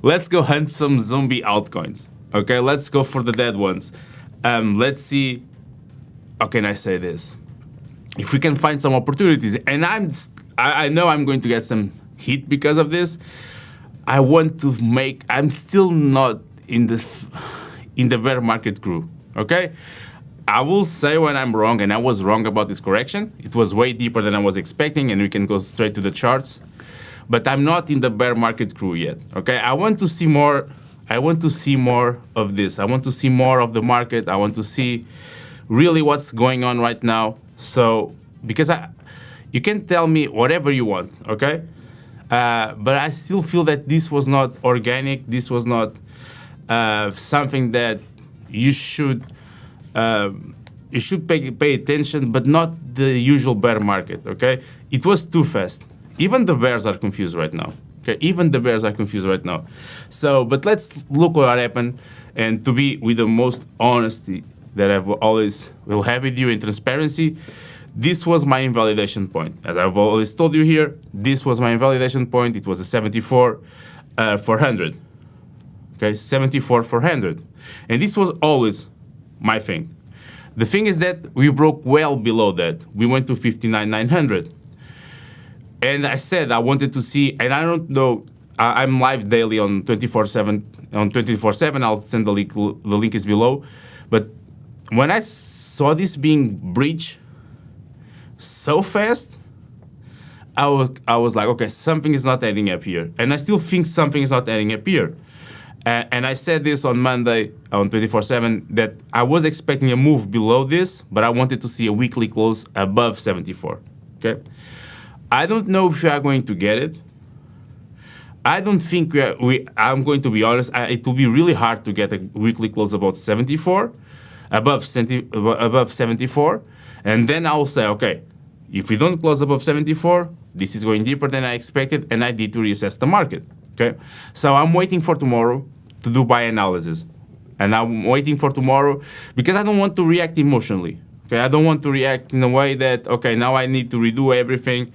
Let's go hunt some zombie altcoins. Okay, let's go for the dead ones. Let's see, how can I say this? If we can find some opportunities, and I know I'm going to get some heat because of this. I'm still not in the bear market crew, okay? I will say when I'm wrong, and I was wrong about this correction. It was way deeper than I was expecting, and we can go straight to the charts. But I'm not in the bear market crew yet, okay? I want to see more. I want to see more of this. I want to see more of the market. I want to see really what's going on right now. So, because you can tell me whatever you want, okay? But I still feel that this was not organic. This was not something that you should pay attention, but not the usual bear market, okay? It was too fast. Even the bears are confused right now, okay? Even the bears are confused right now. So, but let's look what happened, and to be with the most honesty that I always will have with you in transparency, this was my invalidation point. As I've always told you here, this was my invalidation point. It was a 74,400. Okay, 74,400. And this was always my thing. The thing is that we broke well below that. We went to 59,900. And I said I wanted to see, and I don't know, I'm live daily on 24/7. On 24/7, I'll send the link. The link is below. But when I saw this being breached so fast, I was like, okay, something is not adding up here. And I still think something is not adding up here. And I said this on Monday on 24/7 that I was expecting a move below this, but I wanted to see a weekly close above 74. Okay, I don't know if we are going to get it. I don't think I'm going to be honest. It will be really hard to get a weekly close above 74, above 74, and then I'll say, okay, if we don't close above 74, this is going deeper than I expected, and I need to reassess the market. Okay, so I'm waiting for tomorrow to do buy analysis, and I'm waiting for tomorrow because I don't want to react emotionally. Okay, I don't want to react in a way that, okay, now I need to redo everything.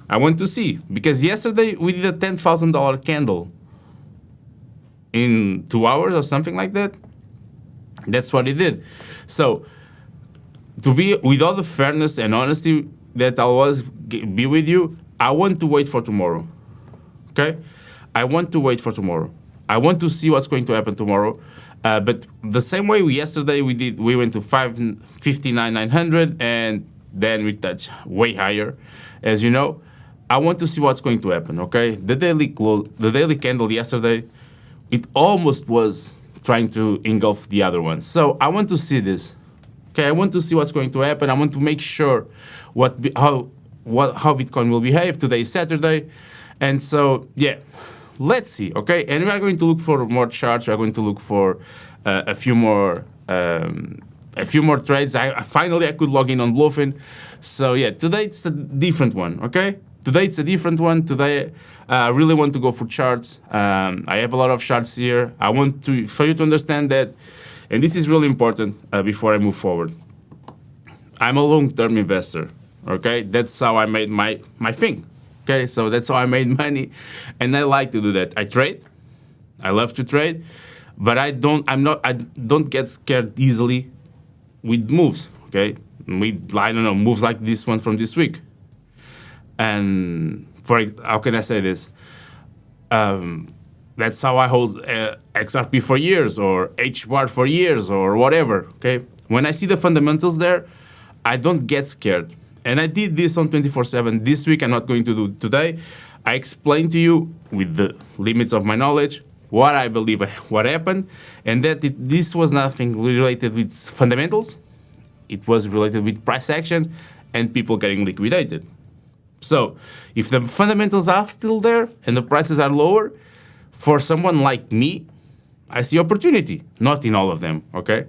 I want to see, because yesterday we did a $10,000 candle in 2 hours or something like that. That's what it did. So to be with all the fairness and honesty that I'll always be with you, I want to wait for tomorrow. Okay, I want to wait for tomorrow. I want to see what's going to happen tomorrow. But the same way yesterday we went to 59,900, and then we touched way higher, as you know. I want to see what's going to happen. Okay, the daily candle yesterday, it almost was trying to engulf the other one. So I want to see this. Okay, I want to see what's going to happen. I want to make sure how Bitcoin will behave. Today is Saturday, and so yeah, let's see. Okay, and we are going to look for more charts. We are going to look for a few more trades. Finally I could log in on Bluffin. So yeah, today it's a different one. Okay, today it's a different one. Today I really want to go for charts. I have a lot of charts here. I want for you to understand that. And this is really important before I move forward. I'm a long-term investor, okay? That's how I made my thing, okay? So that's how I made money, and I like to do that. I trade. I love to trade, but I don't get scared easily with moves, okay? I don't know, moves like this one from this week. And how can I say this? That's how I hold XRP for years, or HBAR for years, or whatever, okay? When I see the fundamentals there, I don't get scared. And I did this on 24/7 this week. I'm not going to do today. I explained to you with the limits of my knowledge what I believe what happened, and that this was nothing related with fundamentals. It was related with price action and people getting liquidated. So if the fundamentals are still there and the prices are lower, for someone like me, I see opportunity. Not in all of them, okay?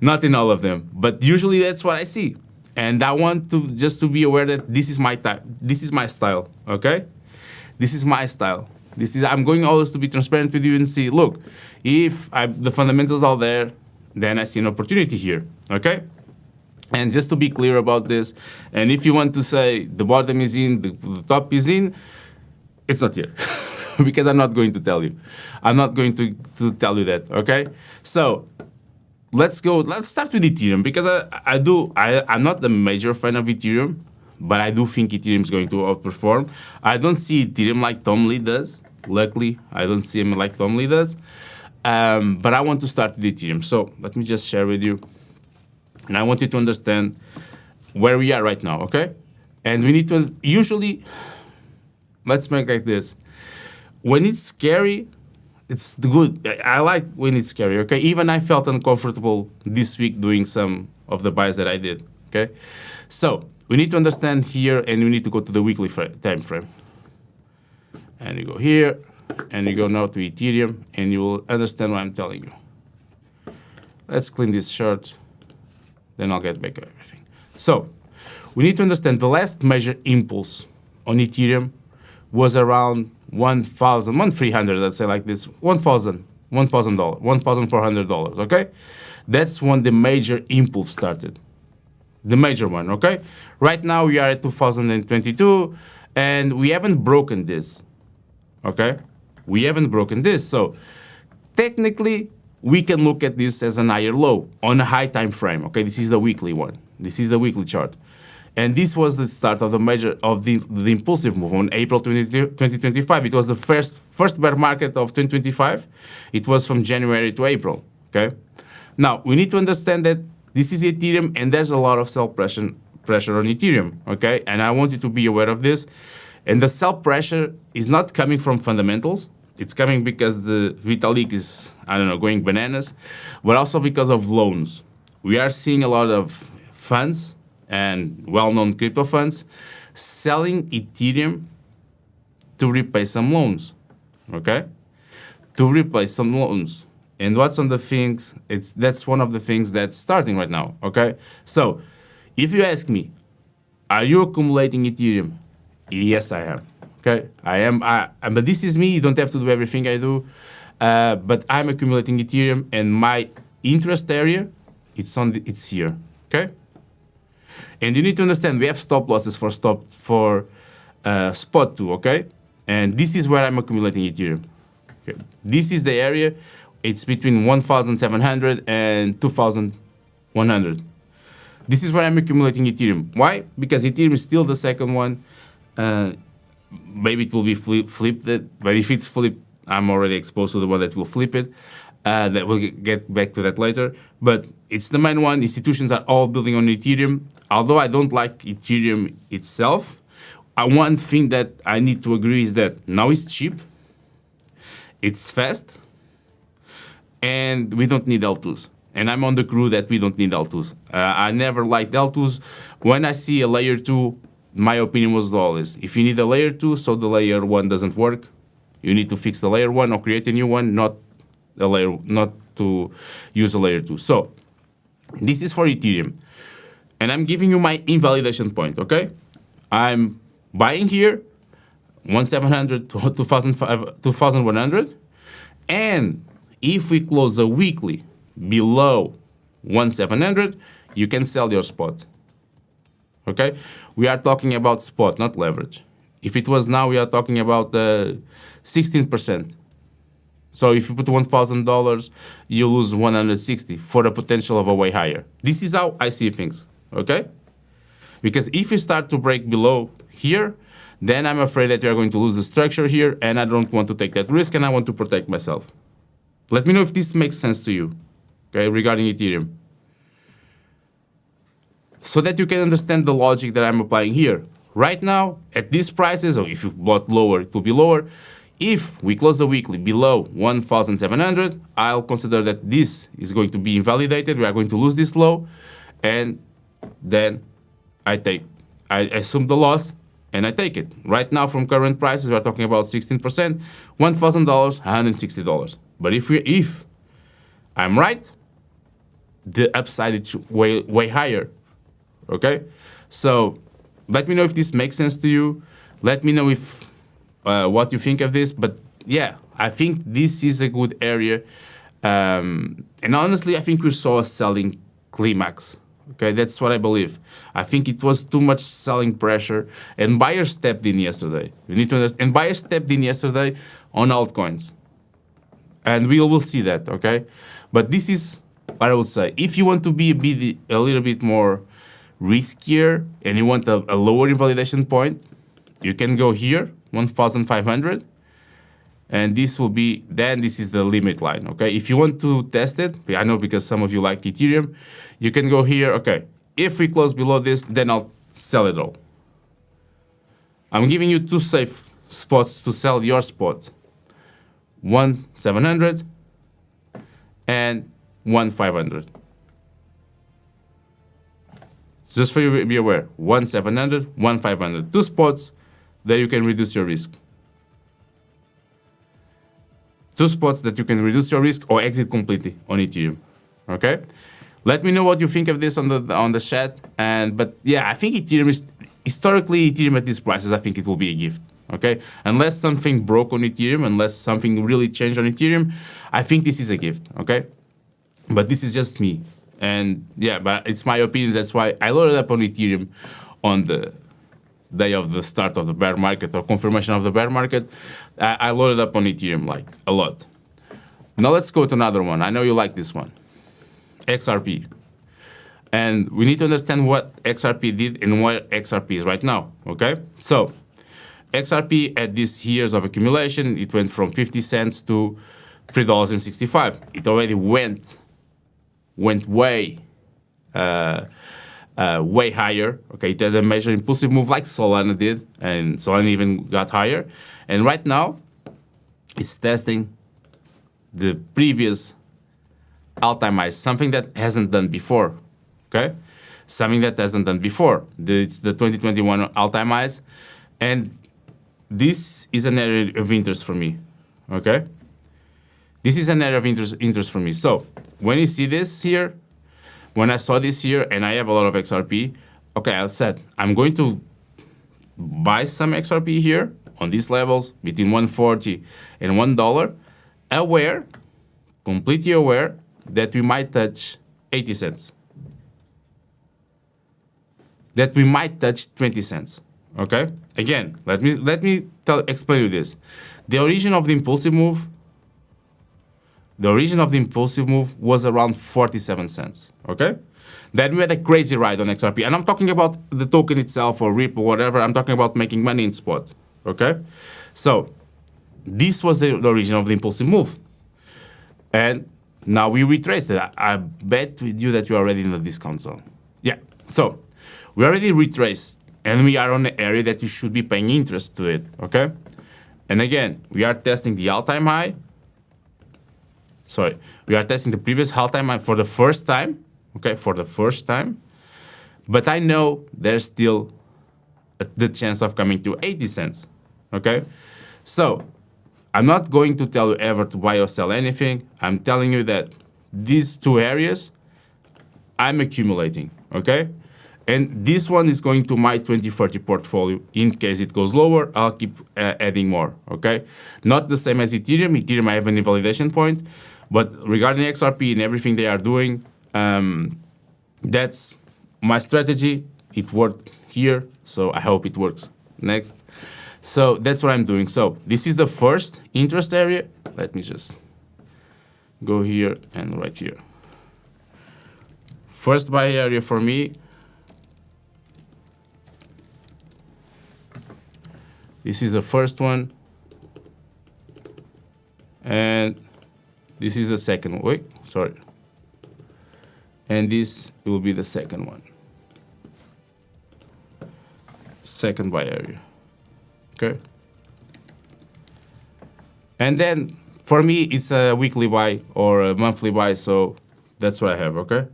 Not in all of them, but usually that's what I see. And I want to just to be aware that this is my type. This is my style, okay? This is my style. I'm going always to be transparent with you and see, look, if the fundamentals are there, then I see an opportunity here, okay? And just to be clear about this, and if you want to say the bottom is in, the top is in, it's not here. because I'm not going to tell you. I'm not going to tell you that, okay? So let's start with Ethereum, because I'm not a major fan of Ethereum, but I do think Ethereum is going to outperform. I don't see Ethereum like 𝗕𝗏𝗄𝗧 does. Luckily, I don't see him like 𝗕𝗏𝗄𝗧 does. But I want to start with Ethereum. So let me just share with you. And I want you to understand where we are right now, okay? And we need to, usually, let's make like this. When it's scary, it's good. I like when it's scary, okay? Even I felt uncomfortable this week doing some of the buys that I did, okay? So we need to understand here, and we need to go to the weekly time frame. And you go here, and you go now to Ethereum, and you will understand what I'm telling you. Let's clean this chart, then I'll get back to everything. So we need to understand the last major impulse on Ethereum was around 1,300, let's say like this, $1,400, okay? That's when the major impulse started, the major one, okay? Right now we are at 2022, and we haven't broken this, okay? We haven't broken this, so technically we can look at this as an higher low on a high time frame, okay? This is the weekly one. This is the weekly chart. And this was the start of the impulsive move on April 2025. It was the first bear market of 2025. It was from January to April, okay? Now, we need to understand that this is Ethereum, and there's a lot of sell pressure on Ethereum, okay? And I want you to be aware of this. And the sell pressure is not coming from fundamentals. It's coming because the Vitalik is, I don't know, going bananas, but also because of loans. We are seeing a lot of funds and well-known crypto funds selling Ethereum to repay some loans, okay? To repay some loans. And what's on the things, that's one of the things that's starting right now, okay? So if you ask me, are you accumulating Ethereum? Yes, I am, okay? I am, but this is me. You don't have to do everything I do, but I'm accumulating Ethereum, and my interest area, it's here, okay? And you need to understand, we have stop losses for spot too, okay? And this is where I'm accumulating Ethereum. Okay. This is the area. It's between 1,700 and 2,100. This is where I'm accumulating Ethereum. Why? Because Ethereum is still the second one. Maybe it will be flipped, but if it's flipped, I'm already exposed to the one that will flip it. That we'll get back to that later. But it's the main one. Institutions are all building on Ethereum. Although I don't like Ethereum itself, one thing that I need to agree is that now it's cheap, it's fast, and we don't need L2s. And I'm on the crew that we don't need L2s. I never liked L2s. When I see a layer 2, my opinion was always, if you need a layer 2, so the layer 1 doesn't work, you need to fix the layer 1 or create a new one, not to use a layer 2. So this is for Ethereum. And I'm giving you my invalidation point, okay? I'm buying here, 1,700 to 2,100. And if we close a weekly below 1,700, you can sell your spot, okay? We are talking about spot, not leverage. If it was now, we are talking about 16%. So if you put $1,000, you lose 160 for a potential of a way higher. This is how I see things, okay? Because if you start to break below here, then I'm afraid that we are going to lose the structure here, and I don't want to take that risk, and I want to protect myself. Let me know if this makes sense to you, okay, regarding Ethereum, so that you can understand the logic that I'm applying here. Right now, at these prices, or if you bought lower, it will be lower. If we close the weekly below 1,700, I'll consider that this is going to be invalidated. We are going to lose this low, and then I assume the loss, and I take it. Right now, from current prices, we're talking about 16%, $1,000, $160. But if I'm right, the upside is way higher, okay? So let me know if this makes sense to you. Let me know if what you think of this. But yeah, I think this is a good area. And honestly, I think we saw a selling climax. Okay, that's what I believe. I think it was too much selling pressure, and buyers stepped in yesterday. You need to understand. And buyers stepped in yesterday on altcoins. And we will see that, okay? But this is what I would say. If you want to be a little bit more riskier and you want a lower invalidation point, you can go here, 1,500. And this will be, then this is the limit line, okay? If you want to test it, I know because some of you like Ethereum, you can go here, okay. If we close below this, then I'll sell it all. I'm giving you 2 safe spots to sell your spot. 1,700 and 1,500. Just for you to be aware, 1,700, 1,500. 2 spots that you can reduce your risk. 2 spots that you can reduce your risk or exit completely on Ethereum. Okay? Let me know what you think of this on the chat. But yeah, I think Ethereum is historically Ethereum at these prices. I think it will be a gift. Okay? Unless something broke on Ethereum, unless something really changed on Ethereum, I think this is a gift. Okay? But this is just me. And yeah, but it's my opinion. That's why I loaded up on Ethereum on the day of the start of the bear market or confirmation of the bear market. I loaded up on Ethereum like a lot. Now let's go to another one. I know you like this one. XRP. And we need to understand what XRP did and where XRP is right now, okay? So XRP at these years of accumulation, it went from 50 cents to $3.65. It already went way higher. Okay, it had a major impulsive move like Solana did, and Solana even got higher. And right now, it's testing the previous all-time highs, something that hasn't done before. Okay, something that hasn't done before. It's the 2021 all-time highs, and this is an area of interest for me. Okay, this is an area of interest for me. So when you see this here. When I saw this here, and I have a lot of XRP, okay, I said, I'm going to buy some XRP here on these levels between 140 and $1, aware, completely aware, that we might touch 80 cents. That we might touch 20 cents, okay? Again, let me explain you this. The origin of the impulsive move was around 47 cents, okay? Then we had a crazy ride on XRP. And I'm talking about the token itself or Ripple, whatever. I'm talking about making money in spot, okay? So this was the origin of the impulsive move. And now we retraced it. I bet with you that you're already in the discount zone. Yeah, so we already retraced. And we are on the area that you should be paying interest to it, okay? And again, we are testing the all-time high. Sorry, we are testing the previous all-time high for the first time, okay, for the first time. But I know there's still the chance of coming to 80 cents, okay? So I'm not going to tell you ever to buy or sell anything. I'm telling you that these 2 areas, I'm accumulating, okay? And this one is going to my 2030 portfolio. In case it goes lower, I'll keep adding more, okay? Not the same as Ethereum. Ethereum, I have an invalidation point. But regarding XRP and everything they are doing, that's my strategy. It worked here, so I hope it works next. So that's what I'm doing. So this is the first interest area. Let me just go here and right here. First buy area for me. This is the first one. And this is the second one. Wait, sorry. And this will be the second one. Second buy area. Okay. And then for me, it's a weekly buy or a monthly buy. So that's what I have. Okay.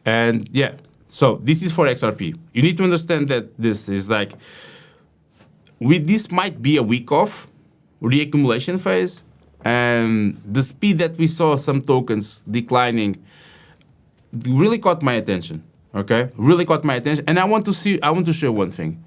And yeah, so this is for XRP. You need to understand that this is like, this might be a week off reaccumulation phase. And the speed that we saw some tokens declining really caught my attention, okay? Really caught my attention. And I want to show one thing,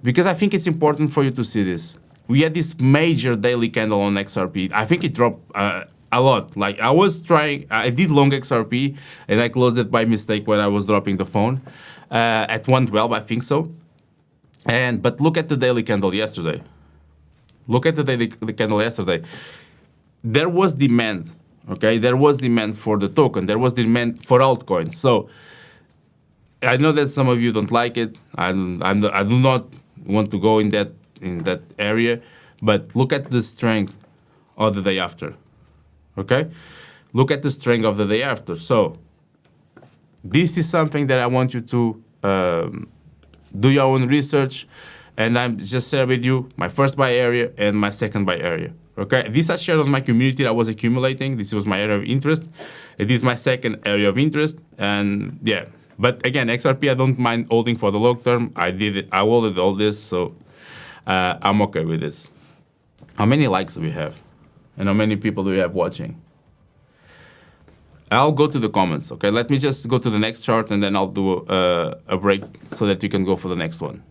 because I think it's important for you to see this. We had this major daily candle on XRP. I think it dropped a lot. Like I did long XRP and I closed it by mistake when I was dropping the phone at 112, I think so. But look at the daily candle yesterday. Look at the candle yesterday. There was demand, okay? There was demand for the token. There was demand for altcoins. So I know that some of you don't like it. I do not want to go in that area, but look at the strength of the day after, okay? Look at the strength of the day after. So this is something that I want you to do your own research, and I'm just share with you my first buy area and my second buy area. Okay, this I shared on my community. I was accumulating. This was my area of interest. It is my second area of interest, and yeah. But again, XRP I don't mind holding for the long term. I did it. I holded all this, so I'm okay with this. How many likes do we have, and how many people do we have watching? I'll go to the comments. Okay, let me just go to the next chart, and then I'll do a break so that you can go for the next one.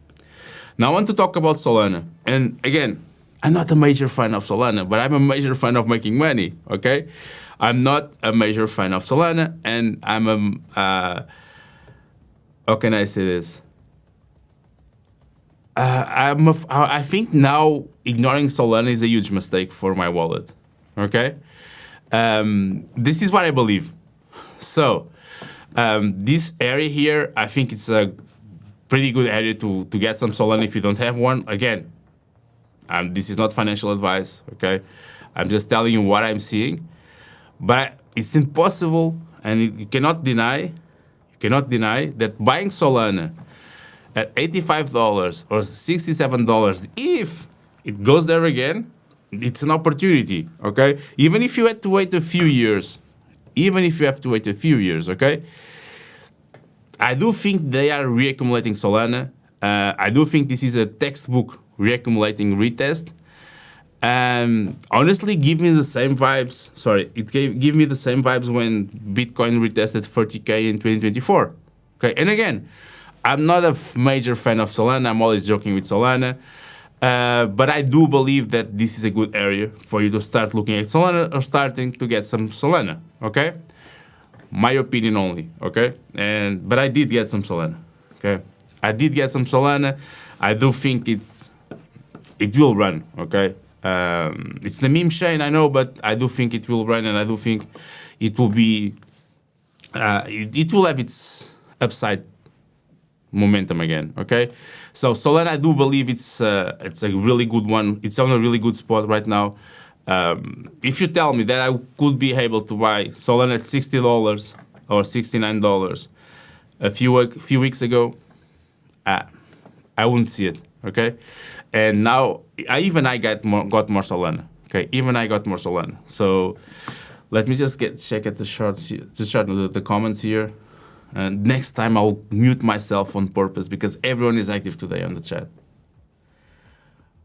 Now I want to talk about Solana, and again, I'm not a major fan of Solana, but I'm a major fan of making money, okay? I'm not a major fan of Solana, and I'm how can I say this? I think now ignoring Solana is a huge mistake for my wallet, okay? This is what I believe. So this area here, I think it's a pretty good area to get some Solana if you don't have one. Again, this is not financial advice, okay? I'm just telling you what I'm seeing. But it's impossible, and you cannot deny that buying Solana at $85 or $67, if it goes there again, it's an opportunity, okay? Even if you had to wait a few years, okay? I do think they are reaccumulating Solana. I do think this is a textbook reaccumulating retest. Honestly, give me the same vibes. Sorry, give me the same vibes when Bitcoin retested 30K in 2024. Okay, and again, I'm not a major fan of Solana. I'm always joking with Solana. But I do believe that this is a good area for you to start looking at Solana or starting to get some Solana, okay? My opinion only, okay? But I did get some Solana, okay? I did get some Solana. I do think it will run, okay? It's the meme chain, I know, but I do think it will run, and I do think it will be, it will have its upside momentum again, okay? So Solana, I do believe it's a really good one. It's on a really good spot right now. If you tell me that I could be able to buy Solana at $60 or $69 a few weeks ago, I wouldn't see it, okay? And now I got more Solana, okay? Even I got more Solana. So let me just check at the comments here. And next time I'll mute myself on purpose because everyone is active today on the chat.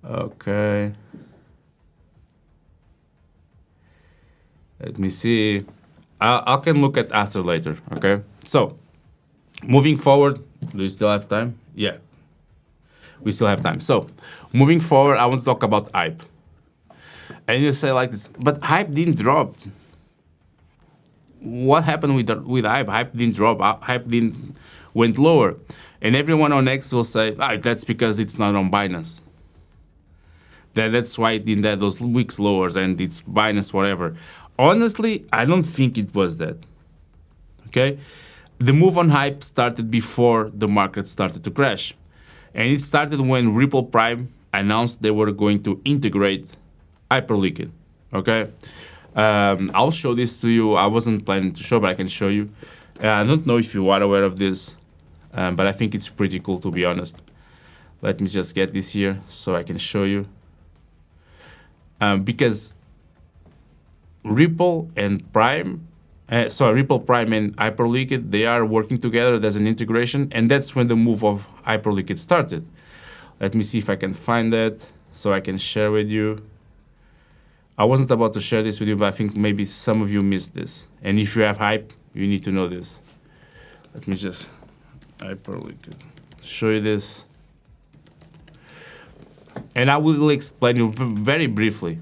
Okay. Let me see. I can look at ASTER later, okay? So, moving forward, do you still have time? Yeah, we still have time. So, moving forward, I want to talk about hype. And you say like this, but hype didn't drop. What happened with hype? Hype didn't drop. Hype didn't went lower. And everyone on X will say, that's because it's not on Binance. That's why it didn't have those weeks lowers and it's Binance, whatever. Honestly, I don't think it was that. Okay? The move on hype started before the market started to crash. And it started when Ripple Prime announced they were going to integrate Hyperliquid. Okay? I'll show this to you. I wasn't planning to show, but I can show you. I don't know if you are aware of this, but I think it's pretty cool, to be honest. Let me just get this here so I can show you. Because Ripple Prime and Hyperliquid, they are working together. There's an integration, and that's when the move of Hyperliquid started. Let me see if I can find that so I can share with you. I wasn't about to share this with you, but I think maybe some of you missed this. And if you have hype, you need to know this. Let me just Hyperliquid show you this. And I will explain you very briefly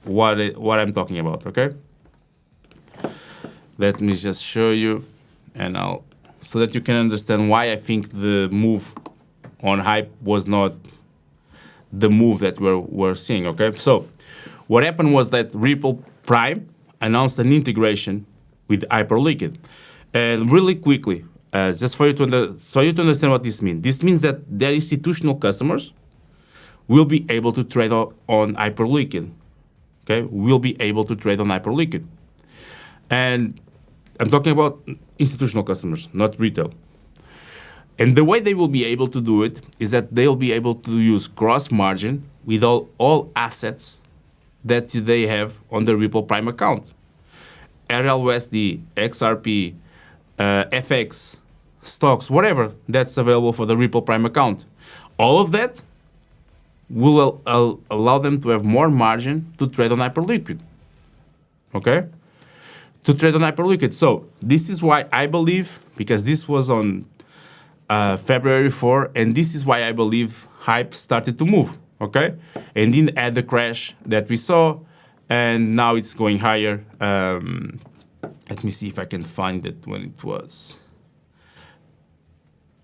what I'm talking about, okay? Let me just show you, and so that you can understand why I think the move on hype was not the move that we're seeing, okay? So what happened was that Ripple Prime announced an integration with Hyperliquid. And really quickly, just for you to understand what this means. This means that their institutional customers will be able to trade on Hyperliquid, okay? Will be able to trade on Hyperliquid. And I'm talking about institutional customers, not retail. And the way they will be able to do it is that they'll be able to use cross margin with all assets that they have on the Ripple Prime account. RLUSD, XRP, FX, stocks, whatever that's available for the Ripple Prime account. All of that will allow them to have more margin to trade on Hyperliquid. Okay? To trade on Hyperliquid. So this is why I believe, because this was on February 4, and this is why I believe Hype started to move, okay? And didn't add the crash that we saw, and now it's going higher. Let me see if I can find it when it was.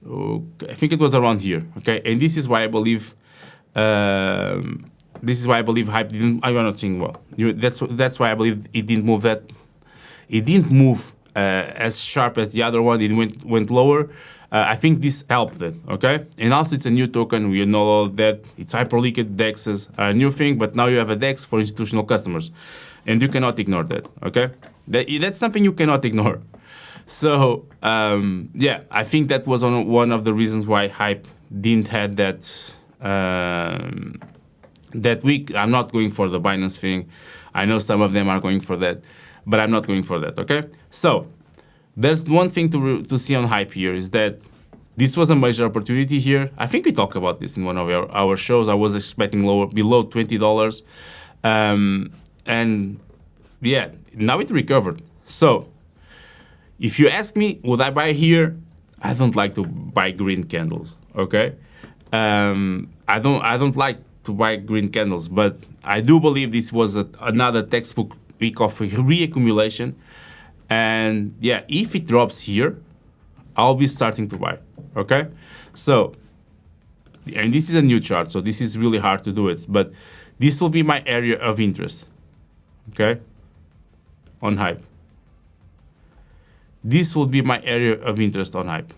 Okay, I think it was around here, okay? And this is why I believe, Hype didn't. I'm not saying well. That's why I believe it didn't move that. It didn't move as sharp as the other one. It went lower. I think this helped it, okay? And also it's a new token. We know all that. It's Hyperliquid, DEXs are a new thing, but now you have a DEX for institutional customers. And you cannot ignore that, okay? That's something you cannot ignore. So, yeah, I think that was one of the reasons why Hype didn't have that, that week. I'm not going for the Binance thing. I know some of them are going for that, but I'm not going for that, okay? So, there's one thing to see on Hype here is that this was a major opportunity here. I think we talked about this in one of our shows. I was expecting below $20. And yeah, now it recovered. So if you ask me, would I buy here? I don't like to buy green candles, okay? I don't like to buy green candles, but I do believe this was another textbook week of reaccumulation. And yeah, if it drops here, I'll be starting to buy, okay? So, and this is a new chart, so this is really hard to do it, but this will be my area of interest, okay? On Hype. This will be my area of interest on Hype.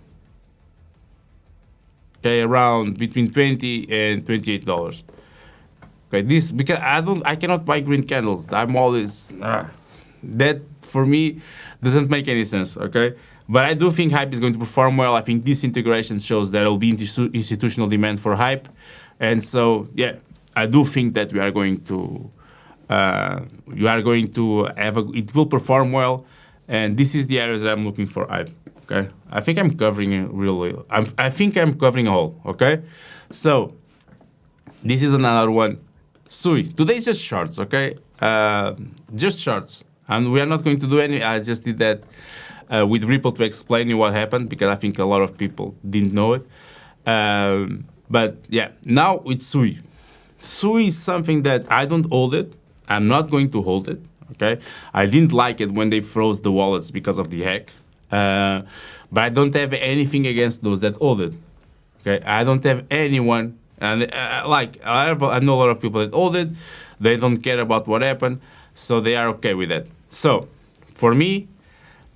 Okay, around between $20 and $28. Okay, this, because I cannot buy green candles. I'm always, that for me doesn't make any sense, okay? But I do think Hype is going to perform well. I think this integration shows that there will be institutional demand for Hype. And so, yeah, I do think that we are going to, it will perform well. And this is the areas that I'm looking for Hype, okay? I think I'm covering it really, I think I'm covering all, okay? So, this is another one. Sui, today's just shorts, okay? Just shorts. And we are not going to do any, I just did that with Ripple to explain you what happened, because I think a lot of people didn't know it. But yeah, now it's Sui. Sui is something that I don't hold it. I'm not going to hold it, okay? I didn't like it when they froze the wallets because of the hack. But I don't have anything against those that hold it, okay? I don't have anyone, and I know a lot of people that hold it. They don't care about what happened, so they are okay with that. So, for me,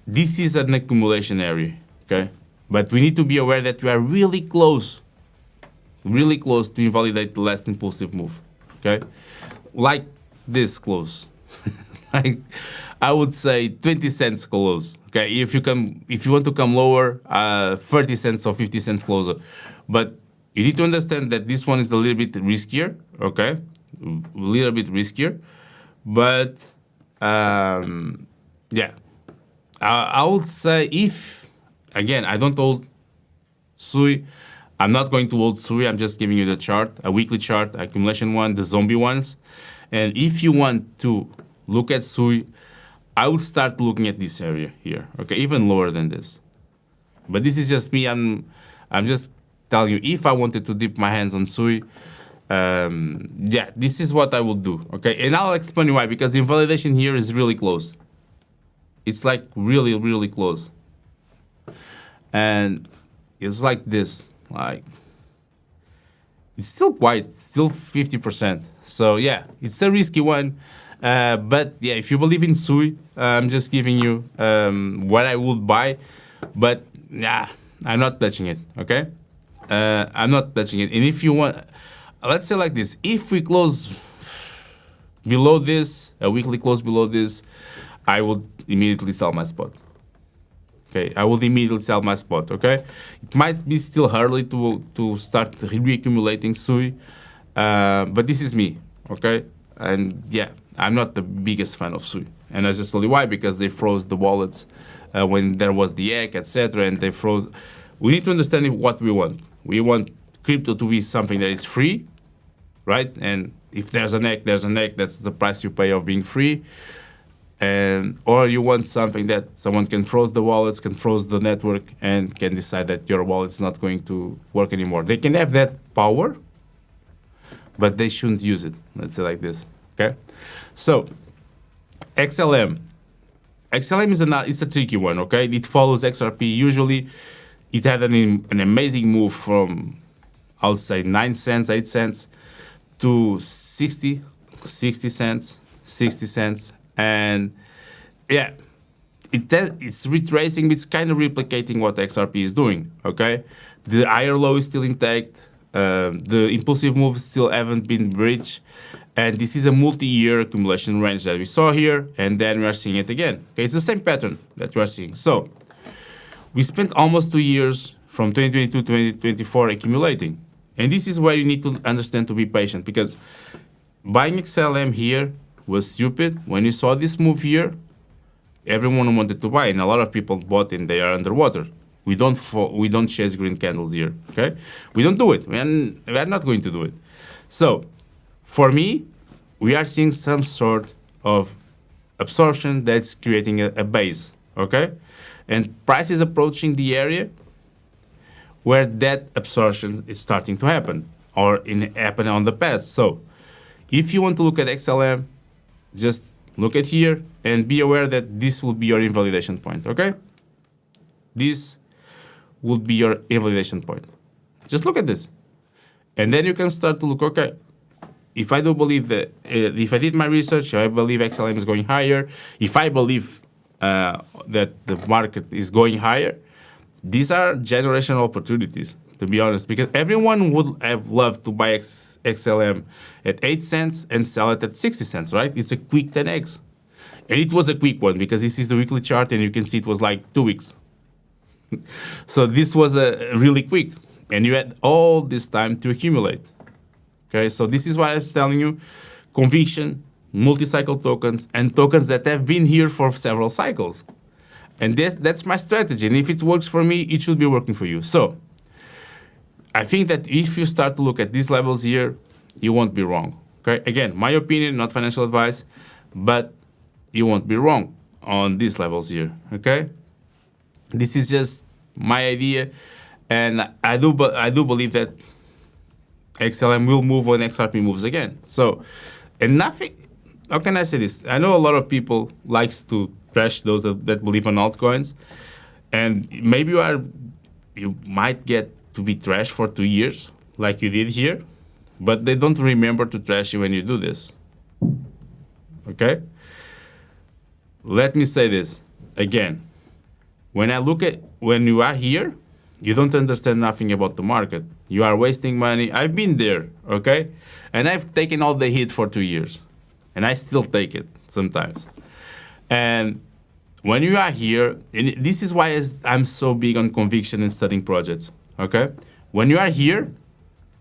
this is an accumulation area, okay? But we need to be aware that we are really close to invalidate the last impulsive move, okay? Like this close. Like, I would say 20 cents close, okay? If you want to come lower, 30 cents or 50 cents closer. But you need to understand that this one is a little bit riskier, okay? A little bit riskier. But, yeah. I would say if, again, I don't hold Sui. I'm not going to hold Sui. I'm just giving you the chart, a weekly chart, accumulation one, the zombie ones. And if you want to look at Sui, I would start looking at this area here, okay, even lower than this. But this is just me. I'm just telling you, if I wanted to dip my hands on Sui, yeah, this is what I would do, okay? And I'll explain you why, because the invalidation here is really close. It's like really, really close. And it's like this, like, it's still 50%. So yeah, it's a risky one. But yeah, if you believe in Sui, I'm just giving you what I would buy. But yeah, I'm not touching it, okay? I'm not touching it. And if you want, let's say like this, if we close below this, a weekly close below this, I would immediately sell my spot. Okay, I will immediately sell my spot, okay? It might be still early to start reaccumulating Sui, but this is me, okay? And yeah, I'm not the biggest fan of Sui. And I just told you why, because they froze the wallets when there was the hack, etc. And they froze. We need to understand what we want. We want crypto to be something that is free, right? And if there's an hack, there's an hack. That's the price you pay of being free. Or you want something that someone can froze the wallets, can froze the network, and can decide that your wallet's not going to work anymore. They can have that power, but they shouldn't use it. Let's say like this, okay? So, XLM. XLM is a tricky one, okay? It follows XRP. Usually, it had an amazing move from, I would say, 9 cents, 8 cents, to 60 cents, 60 cents. And yeah, it's retracing, it's kind of replicating what XRP is doing, okay? The higher low is still intact. The impulsive moves still haven't been breached. And this is a multi-year accumulation range that we saw here, and then we are seeing it again. Okay, it's the same pattern that we are seeing. So we spent almost 2 years from 2022 to 2024 accumulating. And this is where you need to understand to be patient, because buying XLM here was stupid. When you saw this move here, everyone wanted to buy, and a lot of people bought, and they are underwater. We don't chase green candles here, okay? We don't do it. We are not going to do it. So, for me, we are seeing some sort of absorption that's creating a base, okay? And price is approaching the area where that absorption is starting to happen, or happen on the past. So, if you want to look at XLM, just look at here and be aware that this will be your invalidation point, okay? This will be your invalidation point. Just look at this. And then you can start to look, okay, if I do believe that, if I did my research, if I believe XLM is going higher, if I believe that the market is going higher, these are generational opportunities, to be honest, because everyone would have loved to buy XLM at 8 cents and sell it at 60 cents, right? It's a quick 10x. And it was a quick one, because this is the weekly chart, and you can see it was like 2 weeks. So this was a really quick, and you had all this time to accumulate. Okay, so this is what I'm telling you: conviction, multi-cycle tokens, and tokens that have been here for several cycles. And that's my strategy. And if it works for me, it should be working for you. So I think that if you start to look at these levels here, you won't be wrong. Okay, again, my opinion, not financial advice, but you won't be wrong on these levels here. Okay, this is just my idea, and I do believe that XLM will move when XRP moves again. So, and nothing. How can I say this? I know a lot of people likes to trash those that believe on altcoins, and maybe you might get to be trashed for 2 years, like you did here, but they don't remember to trash you when you do this. Okay? Let me say this again. When you are here, you don't understand nothing about the market. You are wasting money. I've been there, okay? And I've taken all the hit for 2 years, and I still take it sometimes. And when you are here, and this is why I'm so big on conviction and studying projects, okay? When you are here,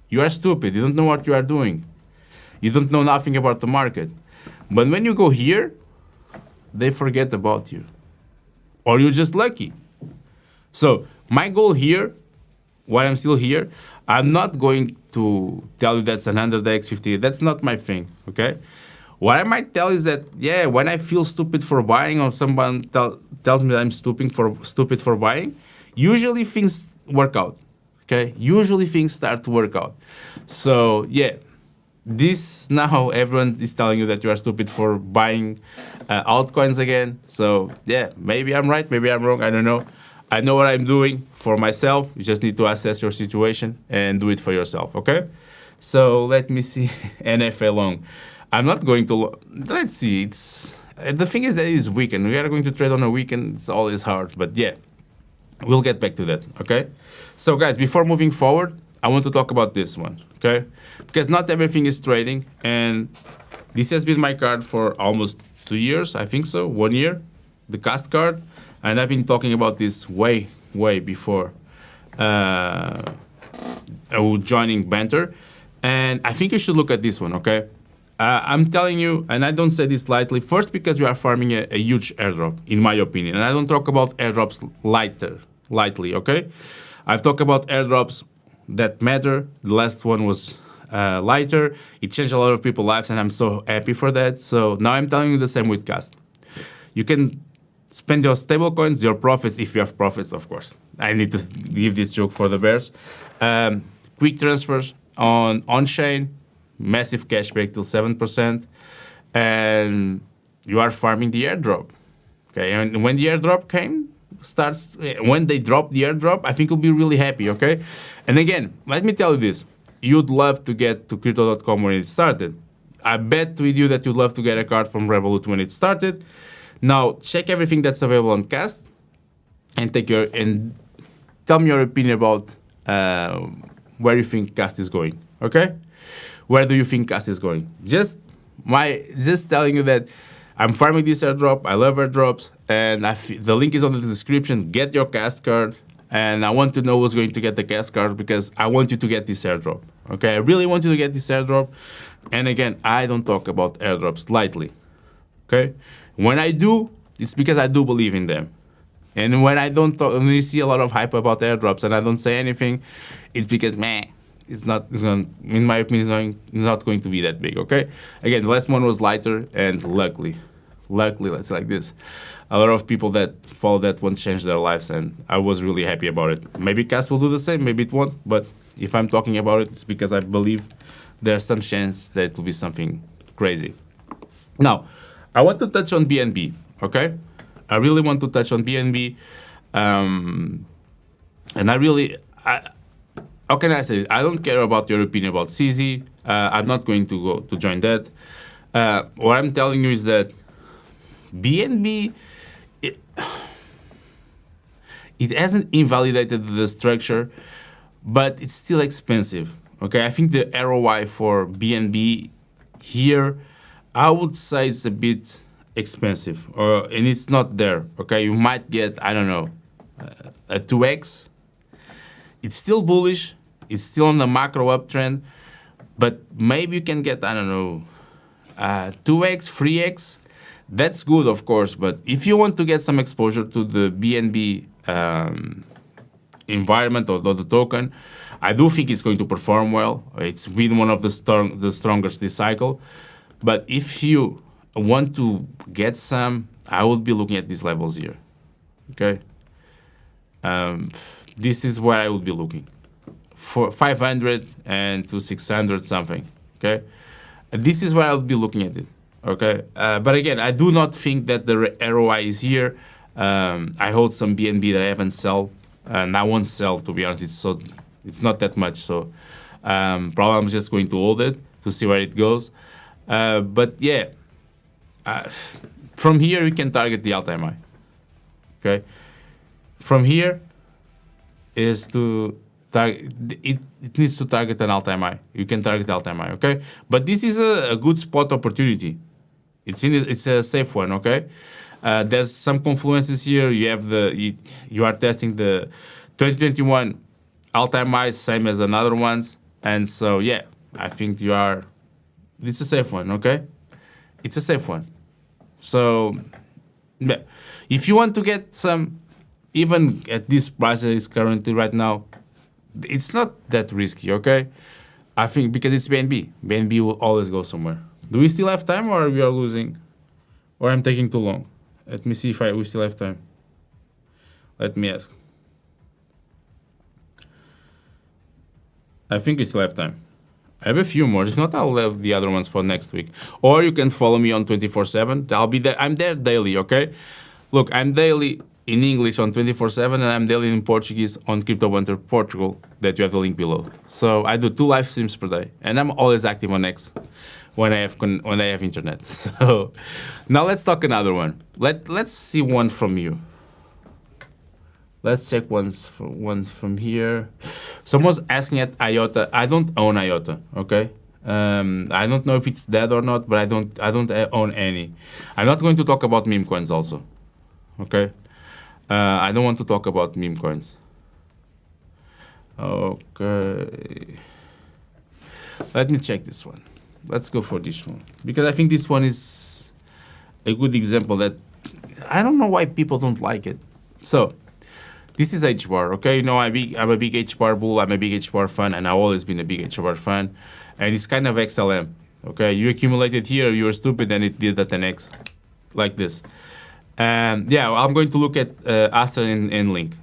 you are stupid. You don't know what you are doing. You don't know nothing about the market. But when you go here, they forget about you. Or you're just lucky. So my goal here, while I'm still here, I'm not going to tell you that's 100x, 50. That's not my thing, okay? What I might tell is that, yeah, when I feel stupid for buying, or someone tells me that I'm stupid for buying, usually things work out, okay? Usually things start to work out. So, yeah, this now everyone is telling you that you are stupid for buying altcoins again. So, yeah, maybe I'm right, maybe I'm wrong, I don't know. I know what I'm doing for myself. You just need to assess your situation and do it for yourself, okay? So let me see, NFA long. I'm not going to, let's see, the thing is that it is weekend. We are going to trade on a weekend, it's always hard, but yeah, we'll get back to that, okay? So guys, before moving forward, I want to talk about this one, okay? Because not everything is trading, and this has been my card for almost 2 years, I think so, 1 year, the cast card, and I've been talking about this way before joining Banter, and I think you should look at this one, okay? I'm telling you, and I don't say this lightly, first because we are farming a huge airdrop, in my opinion, and I don't talk about airdrops lightly, okay? I've talked about airdrops that matter. The last one was lighter. It changed a lot of people's lives, and I'm so happy for that. So now I'm telling you the same with Cast. You can spend your stable coins, your profits, if you have profits, of course. I need to give this joke for the bears. Quick transfers on-chain, massive cashback till 7%, and you are farming the airdrop. Okay, and when the airdrop when they drop the airdrop, I think you'll be really happy, okay? And again, let me tell you this. You'd love to get to crypto.com when it started. I bet with you that you'd love to get a card from Revolut when it started. Now, check everything that's available on Cast and tell me your opinion about where you think Cast is going, okay? Where do you think Cast is going? Just telling you that I'm farming this airdrop. I love airdrops, and the link is on the description. Get your Cast card, and I want to know who's going to get the Cast card because I want you to get this airdrop. Okay, I really want you to get this airdrop. And again, I don't talk about airdrops lightly. Okay, when I do, it's because I do believe in them. And when I don't talk, when you see a lot of hype about airdrops and I don't say anything, it's because it's in my opinion, it's not going to be that big, okay? Again, the last one was lighter, and luckily, let's say like this, a lot of people that follow that one changed their lives, and I was really happy about it. Maybe Cast will do the same, maybe it won't, but if I'm talking about it, it's because I believe there's some chance that it will be something crazy. Now, I want to touch on BNB, okay? I really want to touch on BNB, and how can I say it? I don't care about your opinion about 𝗕𝗓𝗙. I'm not going to go to join that. What I'm telling you is that BNB, it hasn't invalidated the structure, but it's still expensive. Okay, I think the ROI for BNB here, I would say it's a bit expensive, and it's not there. Okay, you might get, I don't know, a 2x. It's still bullish. It's still on the macro uptrend, but maybe you can get, I don't know, 2x, 3x. That's good, of course, but if you want to get some exposure to the BNB environment or the token, I do think it's going to perform well. It's been one of the strongest this cycle. But if you want to get some, I would be looking at these levels here, okay? This is where I would be looking. For 500 and to 600 something, okay? This is where I would be looking at it, okay? But again, I do not think that the ROI is here. I hold some BNB that I haven't sold, and I won't sell, to be honest. It's not that much, so probably I'm just going to hold it to see where it goes. But yeah, from here we can target the all-time high, okay? From here is to target, it needs to target an all-time high. You can target the all-time high, okay? But this is a good spot opportunity. It's a safe one, okay? There's some confluences here. You are testing the 2021 all-time highs, same as another ones, and so yeah, I think it's a safe one, okay? It's a safe one. So yeah, if you want to get some, even at this price that is currently right now, it's not that risky, okay? I think because it's BNB. BNB will always go somewhere. Do we still have time, or we are losing? Or I'm taking too long? Let me see if we still have time. Let me ask. I think we still have time. I have a few more. If not, I'll have the other ones for next week. Or you can follow me on 24/7. I'll be there. I'm there daily, okay? Look, I'm daily in English on 24/7, and I'm daily in Portuguese on Crypto Banter Portugal, that you have the link below. So I do 2 live streams per day, and I'm always active on X when I have internet. So now let's talk another one. Let's see one from you. Let's check one from here. Someone's asking at IOTA. I don't own IOTA, okay? I don't know if it's dead or not, but I don't own any. I'm not going to talk about meme coins also, okay? I don't want to talk about meme coins. Okay. Let me check this one. Let's go for this one, because I think this one is a good example that I don't know why people don't like it. So this is HBAR, okay? You know, I'm a big HBAR bull, I'm a big HBAR fan, and I've always been a big HBAR fan. And it's kind of XLM, okay? You accumulated here, you were stupid, and it did at 10x, like this. And yeah, I'm going to look at ASTER and Link.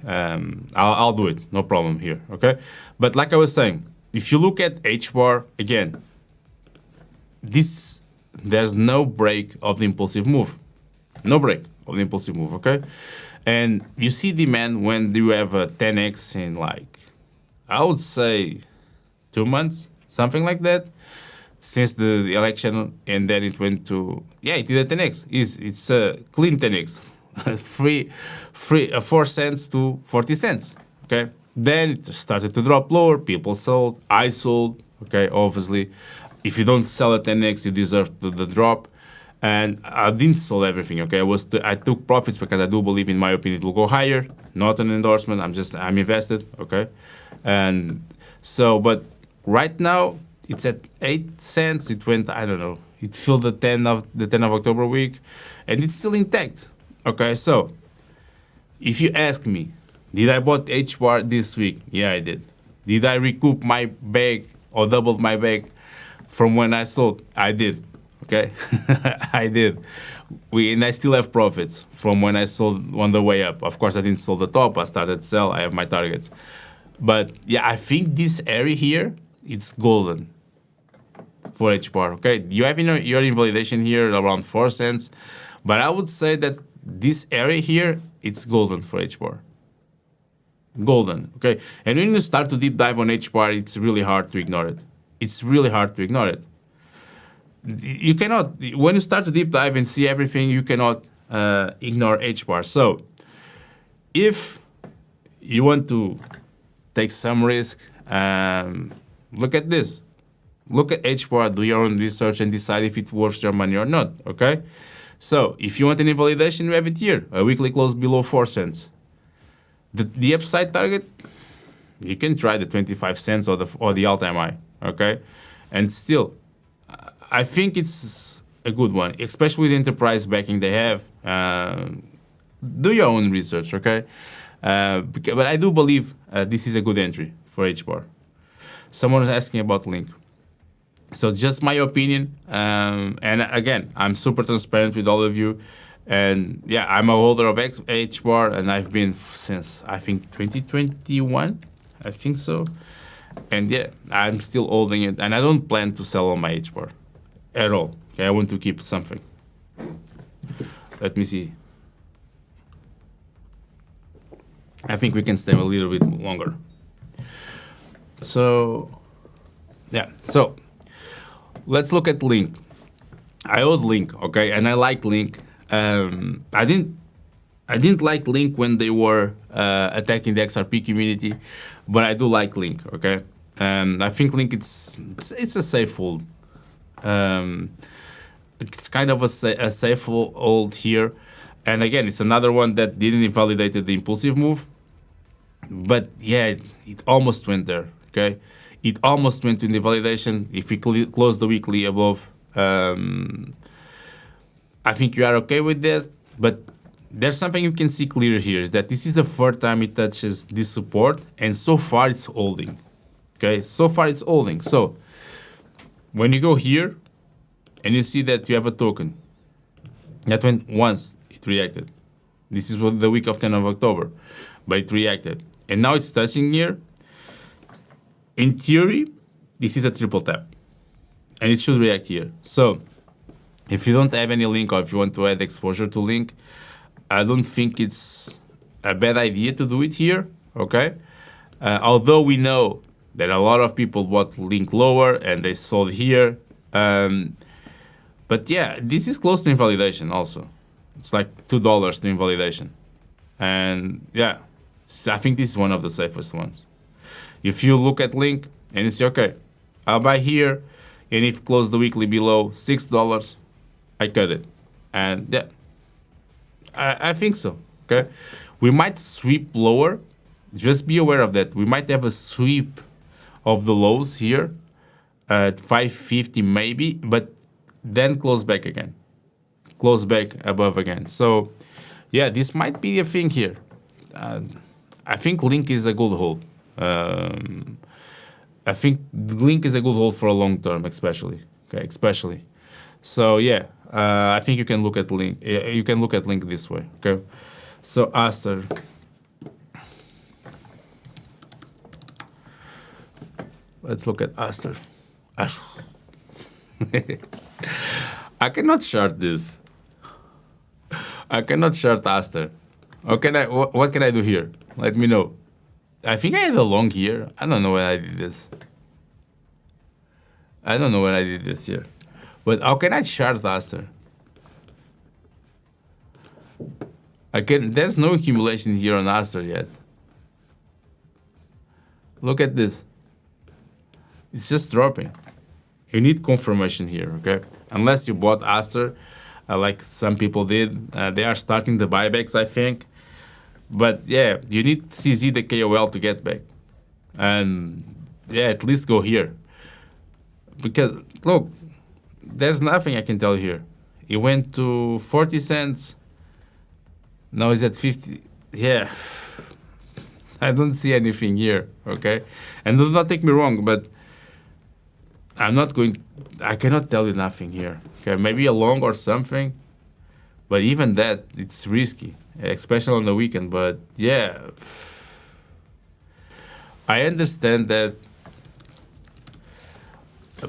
I'll do it, no problem here, okay? But like I was saying, if you look at HBAR, again, there's no break of the impulsive move. No break of the impulsive move, okay? And you see demand when you have a 10x in, like, I would say 2 months, something like that, since the election, and then it went to, yeah, it did a 10x. It's a clean 10x, 4 cents to 40 cents, okay? Then it started to drop lower, people sold, I sold, okay, obviously. If you don't sell at 10x, you deserve the drop. And I didn't sell everything, okay? I took profits because I do believe, in my opinion, it will go higher. Not an endorsement, I'm invested, okay? And so, but right now, it's at 8 cents. It went, I don't know, it filled the 10 of October week, and it's still intact, okay? So, if you ask me, did I bought HBAR this week? Yeah, I did. Did I recoup my bag or doubled my bag from when I sold? I did. Okay, I did. And I still have profits from when I sold on the way up. Of course, I didn't sell the top. I started to sell. I have my targets. But yeah, I think this area here, it's golden for HBAR. Okay, you have your invalidation here around 4 cents. But I would say that this area here, it's golden for HBAR. Golden, okay? And when you start to deep dive on HBAR, it's really hard to ignore it. It's really hard to ignore it. You cannot, when you start to deep dive and see everything, you cannot ignore HBAR. So if you want to take some risk, look at this. Look at HBAR, do your own research, and decide if it's worth your money or not, okay? So if you want an invalidation, you have it here, a weekly close below 4 cents. The upside target, you can try the 25 cents or the all-time high, okay? And still, I think it's a good one, especially with the enterprise backing they have. Do your own research, okay? But I do believe this is a good entry for HBAR. Someone is asking about Link. So just my opinion, and again, I'm super transparent with all of you. And yeah, I'm a holder of HBAR, and I've been since, I think, 2021, I think so. And yeah, I'm still holding it, and I don't plan to sell on my HBAR at all. Okay, I want to keep something. Let me see. I think we can stay a little bit longer. So, yeah, so let's look at Link. I hold Link, okay, and I like Link. I didn't like Link when they were attacking the XRP community, but I do like Link, okay? I think Link, it's a safe hold. It's kind of a safe hold here. And again, it's another one that didn't invalidate the impulsive move. But yeah, it almost went there, okay? It almost went to the validation. If we close the weekly above, I think you are okay with this. But there's something you can see clear here, is that this is the third time it touches this support, and so far it's holding, okay? So far it's holding. So when you go here, and you see that you have a token that went once, it reacted. This is the week of 10 of October, but it reacted. And now it's touching here. In theory, this is a triple tap, and it should react here. So if you don't have any Link, or if you want to add exposure to Link, I don't think it's a bad idea to do it here, okay? Although we know that a lot of people bought Link lower and they sold here. But yeah, this is close to invalidation also. It's like $2 to invalidation. And yeah, I think this is one of the safest ones. If you look at Link and you say, okay, I'll buy here, and if close the weekly below $6, I cut it. And yeah, I think so, okay? We might sweep lower. Just be aware of that. We might have a sweep of the lows here at 550 maybe, but then close back again. Close back above again. So yeah, this might be a thing here. I think Link is a good hold. I think Link is a good hold for a long term, especially. Okay, especially. So yeah, I think you can look at Link. You can look at Link this way. Okay, so ASTER. Let's look at ASTER. I cannot short this. I cannot short ASTER. What can I do here? Let me know. I think I had a long here. I don't know when I did this. I don't know when I did this here. But how can I short ASTER? There's no accumulation here on ASTER yet. Look at this. It's just dropping. You need confirmation here, okay? Unless you bought ASTER, like some people did. They are starting the buybacks, I think. But yeah, you need CZ the KOL to get back. And yeah, at least go here. Because look, there's nothing I can tell you here. It went to 40 cents. Now it's at 50. Yeah. I don't see anything here, okay? And do not take me wrong, but I cannot tell you nothing here. Okay, maybe a long or something, but even that, it's risky, especially on the weekend. But yeah, I understand that,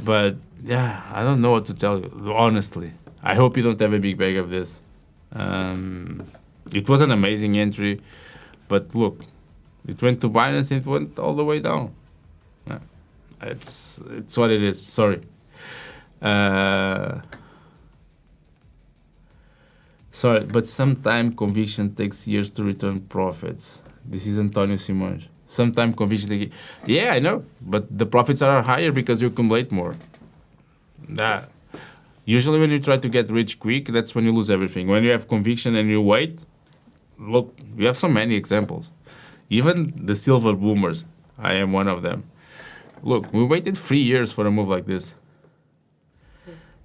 but yeah, I don't know what to tell you, honestly. I hope you don't have a big bag of this. It was an amazing entry, but look, it went to Binance, it went all the way down. It's what it is. Sorry. Sorry, but sometimes conviction takes years to return profits. This is 𝗕𝗏𝗃𝗵𝗁. Sometimes conviction yeah, I know, but the profits are higher because you accumulate more. Usually when you try to get rich quick, that's when you lose everything. When you have conviction and you wait, look, we have so many examples. Even the silver boomers, I am one of them. Look, we waited 3 years for a move like this.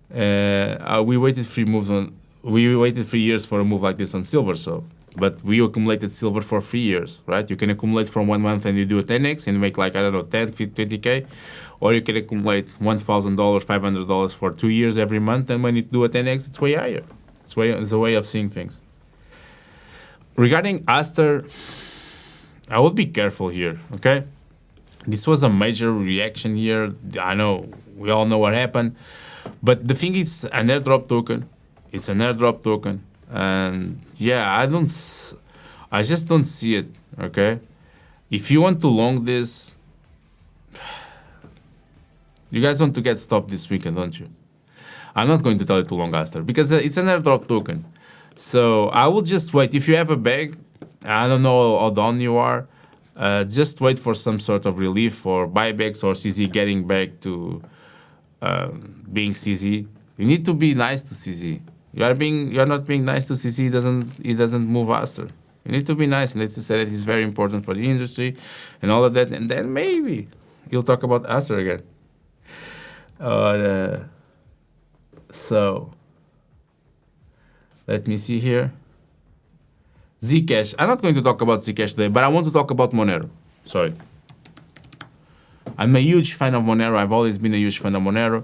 We waited 3 years for a move like this on silver, but we accumulated silver for 3 years, right? You can accumulate from 1 month and you do a 10x and make like, I don't know, 10, 20K, or you can accumulate $1,000, $500 for 2 years every month, and when you do a 10x, it's way higher. It's a way of seeing things. Regarding ASTER, I would be careful here, okay? This was a major reaction here. I know, we all know what happened. But the thing is, an airdrop token. It's an airdrop token. And yeah, I just don't see it, okay? If you want to long this, you guys want to get stopped this weekend, don't you? I'm not going to tell you to long ASTER because it's an airdrop token. So I will just wait. If you have a bag, I don't know how down you are, just wait for some sort of relief or buybacks or CZ getting back to being CZ. You need to be nice to CZ. You are not being nice to CZ. It doesn't move ASTER. You need to be nice and let's say that it's very important for the industry and all of that. And then maybe you'll talk about ASTER again. So let me see here. Zcash. I'm not going to talk about Zcash today, but I want to talk about Monero. Sorry. I'm a huge fan of Monero. I've always been a huge fan of Monero.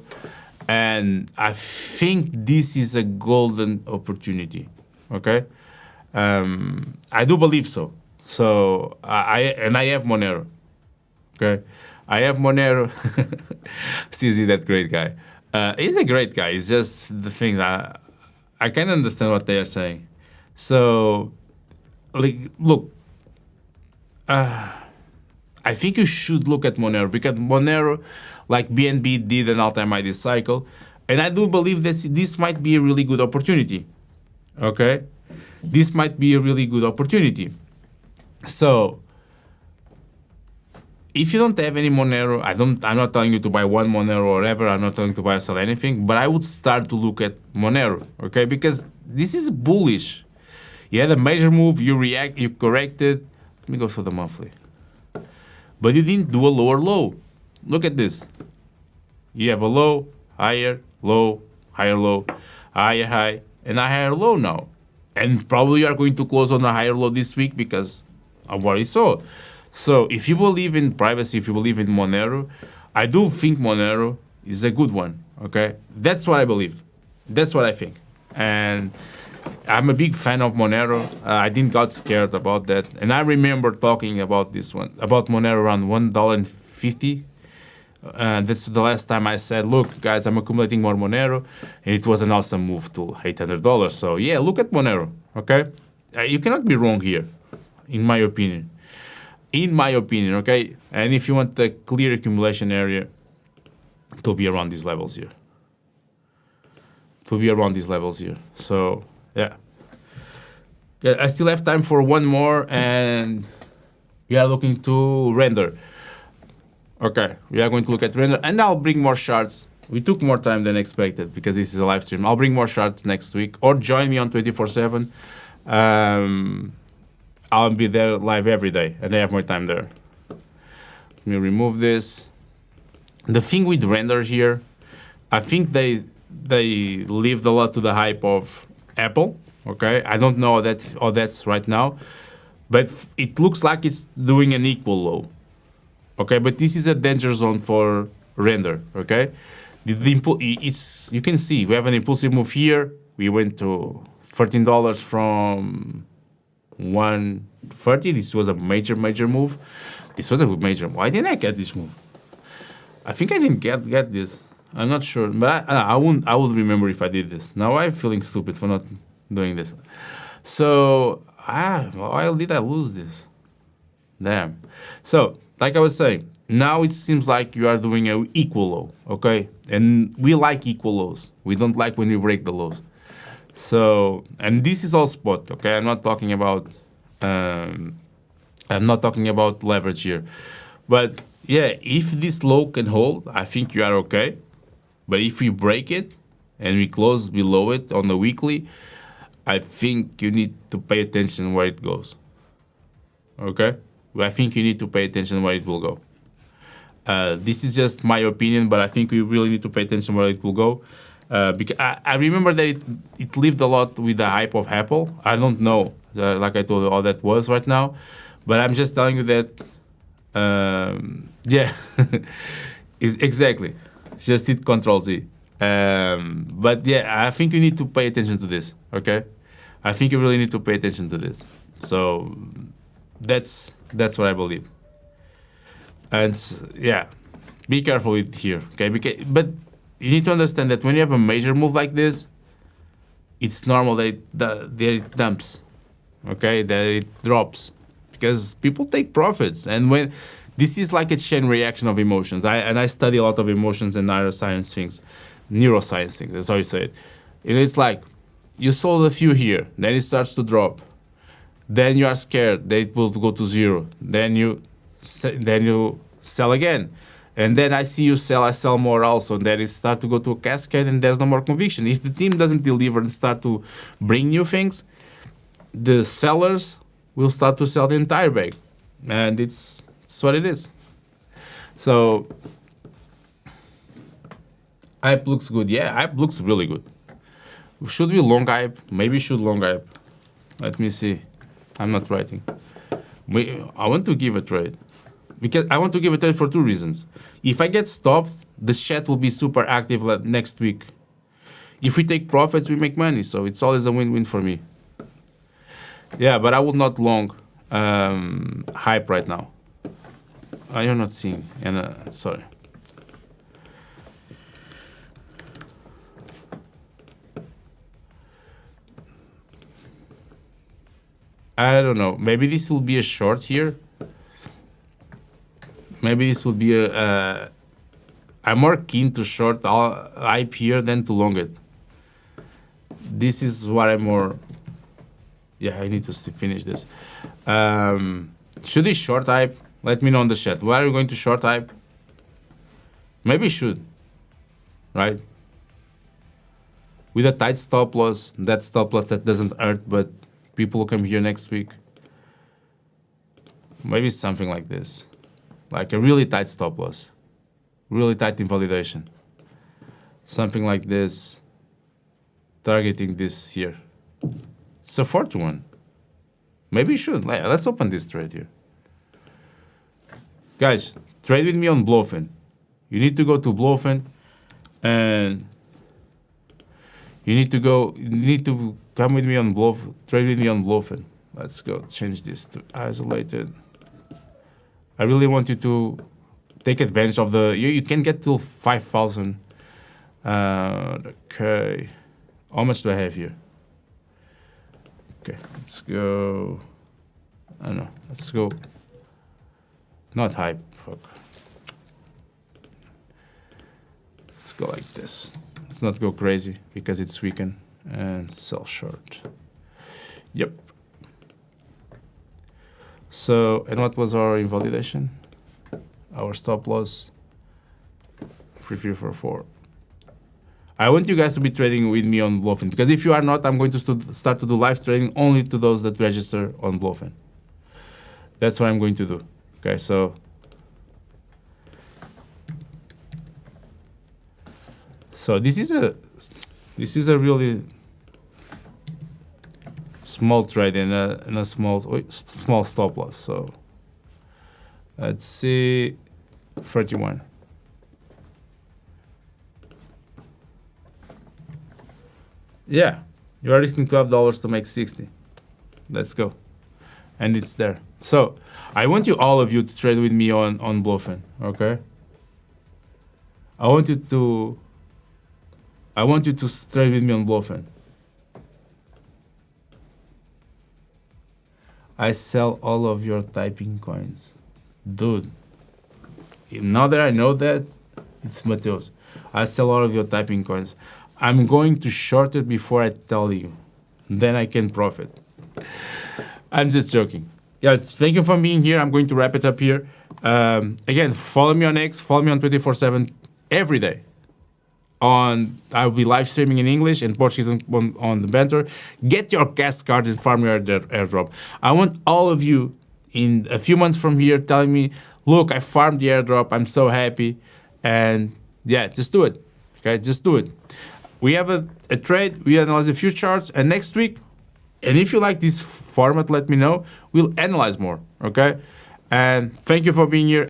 And I think this is a golden opportunity. Okay? I do believe so. So, I have Monero. Okay? I have Monero. CZ, that great guy. He's a great guy. It's just the thing that I can understand what they are saying. So, look, I think you should look at Monero because Monero, like BNB, did an all-time high this cycle, and I do believe that this might be a really good opportunity. Okay, this might be a really good opportunity. So, if you don't have any Monero, I'm not telling you to buy one Monero or whatever. I'm not telling you to buy or sell anything, but I would start to look at Monero. Okay, because this is bullish. You had a major move, you corrected. Let me go for the monthly. But you didn't do a lower low. Look at this. You have a low, higher, low, higher low, higher high, and a higher low now. And probably you are going to close on a higher low this week because of what you saw. So if you believe in privacy, if you believe in Monero, I do think Monero is a good one, okay? That's what I believe. That's what I think. And I'm a big fan of Monero. I didn't got scared about that. And I remember talking about this one, about Monero around $1.50. That's the last time I said, look, guys, I'm accumulating more Monero. And it was an awesome move to $800. So yeah, look at Monero, okay? You cannot be wrong here, in my opinion. In my opinion, okay? And if you want the clear accumulation area, to be around these levels here. To be around these levels here. So, yeah. I still have time for one more, and we are looking to render. Okay, we are going to look at render, and I'll bring more charts. We took more time than expected because this is a live stream. I'll bring more charts next week, or join me on 24/7. I'll be there live every day, and I have more time there. Let me remove this. The thing with render here, I think they lived a lot to the hype of Apple. Okay, I don't know how that's right now, but it looks like it's doing an equal low. Okay, but this is a danger zone for render. Okay, you can see we have an impulsive move here. We went to $13 from 130. This was a major move. This was a major. Why didn't I get this move? I think I didn't get this. I'm not sure, but I would remember if I did this. Now I'm feeling stupid for not doing this. So why did I lose this? Damn. So like I was saying, now it seems like you are doing an equal low, okay? And we like equal lows. We don't like when we break the lows. So, and this is all spot, okay? I'm not talking about leverage here. But yeah, if this low can hold, I think you are okay. But if we break it and we close below it on the weekly, I think you need to pay attention where it goes. Okay? I think you need to pay attention where it will go. This is just my opinion, but I think you really need to pay attention where it will go. Because I remember that it lived a lot with the hype of Apple. I don't know, like I told you, all that was right now. But I'm just telling you that, yeah, exactly. Just hit Ctrl-Z. But yeah, I think you need to pay attention to this, okay? I think you really need to pay attention to this. So that's what I believe. And yeah, be careful with here, okay? But you need to understand that when you have a major move like this, it's normal that it dumps, okay? That it drops because people take profits. And when this is like a chain reaction of emotions. I study a lot of emotions and neuroscience things. That's how you say it. And it's like you sold a few here, then it starts to drop. Then you are scared that it will go to zero. Then you sell again. And then I see you sell, I sell more also. And then it starts to go to a cascade and there's no more conviction. If the team doesn't deliver and start to bring new things, the sellers will start to sell the entire bag. And it's what it is. So hype looks good. Yeah, hype looks really good. Should we long hype? Maybe should long hype. Let me see. I'm not writing. I want to give a trade. Because I want to give a trade for two reasons. If I get stopped, the chat will be super active next week. If we take profits, we make money. So it's always a win-win for me. Yeah, but I will not long hype right now. You're not seeing. Sorry. I don't know. Maybe this will be a short here. Maybe this will be a I'm more keen to short hype here than to long it. This is what I'm more. Yeah, I need to finish this. Should we short hype? Let me know in the chat. Why are you going to short hype? Maybe should, right? With a tight stop loss, that stop loss that doesn't hurt, but people will come here next week. Maybe something like this, like a really tight stop loss, really tight invalidation, something like this, targeting this here. It's a 4-to-1. Maybe you should. Let's open this trade here. Guys, trade with me on 𝗲𝗏. You need to go to 𝗲𝗏 and you need to come with me on 𝗲𝗏, trade with me on 𝗲𝗏. Let's go change this to isolated. I really want you to take advantage of the, you can get till 5,000. Okay. How much do I have here? Okay, let's go. I don't know. Let's go. Not hype. Fuck. Let's go like this. Let's not go crazy because it's weakened and sell short. Yep. So, and what was our invalidation? Our stop loss 3344. I want you guys to be trading with me on 𝗲𝗏 because if you are not, I'm going to start to do live trading only to those that register on 𝗲𝗏. That's what I'm going to do. Okay, so this is a really small trade and a small stop loss. So let's see, 31. Yeah, you are risking $12 to make 60. Let's go. And it's there. So I want you, all of you, to trade with me on 𝗲𝗏, okay? I want you to trade with me on 𝗲𝗏. I sell all of your typing coins. Dude, now that I know that, it's 𝗲𝗲𝗄𝗧. I sell all of your typing coins. I'm going to short it before I tell you. Then I can profit. I'm just joking. Guys, thank you for being here. I'm going to wrap it up here. Again, follow me on X, follow me on 24/7 every day. I'll be live streaming in English and Portuguese on the Banter. Get your guest card and farm your airdrop. I want all of you in a few months from here telling me, look, I farmed the airdrop. I'm so happy. And yeah, just do it. Okay, just do it. We have a trade, we analyze a few charts, and next week, and if you like this format, let me know. We'll analyze more, okay? And thank you for being here.